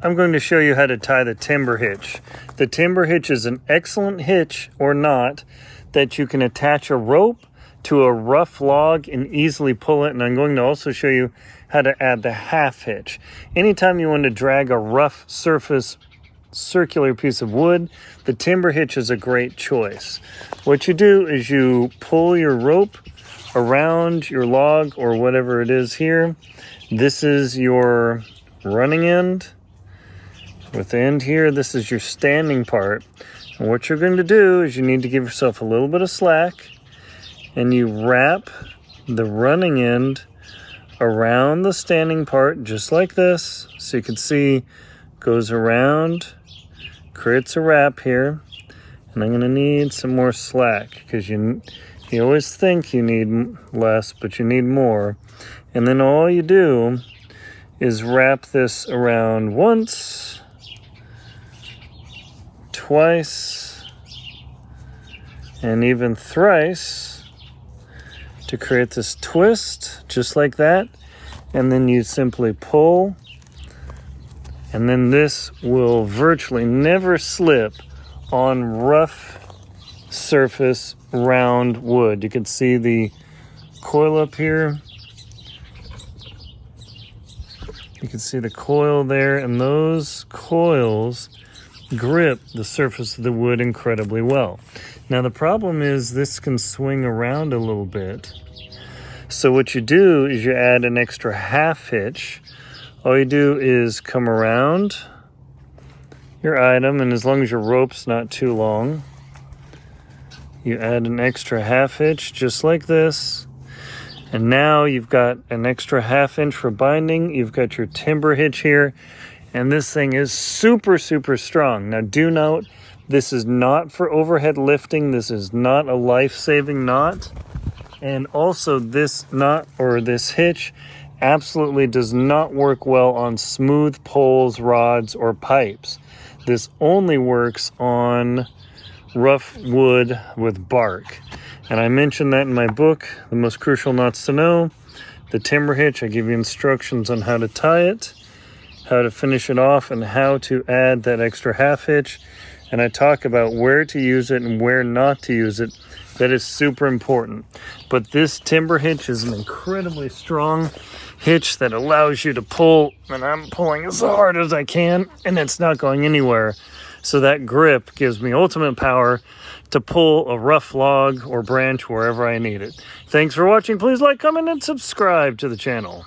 I'm going to show you how to tie the timber hitch. The timber hitch is an excellent hitch or knot that you can attach a rope to a rough log and easily pull it. And I'm going to also show you how to add the half hitch. Anytime you want to drag a rough surface circular piece of wood, the timber hitch is a great choice. What you do is you pull your rope around your log or whatever it is here. This is your running end. With the end here, this is your standing part. And what you're going to do is you need to give yourself a little bit of slack, and you wrap the running end around the standing part just like this. So you can see goes around, creates a wrap here. And I'm going to need some more slack because you always think you need less, but you need more. And then all you do is wrap this around once, twice, and even thrice to create this twist, just like that. And then you simply pull, and then this will virtually never slip on rough surface round wood. You can see the coil up here. You can see the coil there, and those coils grip the surface of the wood incredibly well. Now the problem is this can swing around a little bit. So what you do is you add an extra half hitch. All you do is come around your item, and as long as your rope's not too long, you add an extra half hitch just like this. And now you've got an extra ½ inch for binding. You've got your timber hitch here. And this thing is super, super strong. Now do note, this is not for overhead lifting. This is not a life-saving knot. And also this knot or this hitch absolutely does not work well on smooth poles, rods, or pipes. This only works on rough wood with bark. And I mentioned that in my book, The Most Crucial Knots to Know. The timber hitch, I give you instructions on how to tie it, how to finish it off, and how to add that extra half hitch. And I talk about where to use it and where not to use it. That is super important. But this timber hitch is an incredibly strong hitch that allows you to pull, and I'm pulling as hard as I can, and it's not going anywhere. So that grip gives me ultimate power to pull a rough log or branch wherever I need it. Thanks for watching. Please like, comment, and subscribe to the channel.